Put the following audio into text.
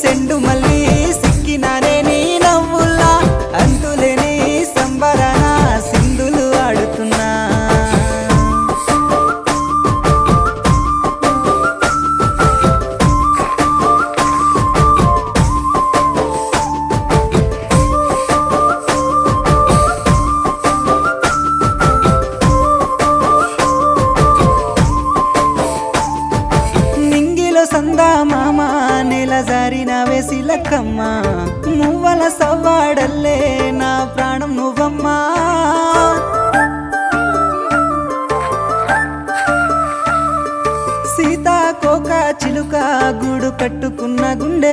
సెండు మళ్ళీ సిక్కినానే నీ నవ్వుల్లా అంతులేని సంబరణ సింధులు ఆడుతున్నా నింగిలో సందా మామ నెల జారిన వేసిలక్కమ్మ మువ్వల సవ్వాడల్లే నా ప్రాణం నువ్వమ్మా సీతాకోక చిలుక గూడు కట్టుకున్న గుండె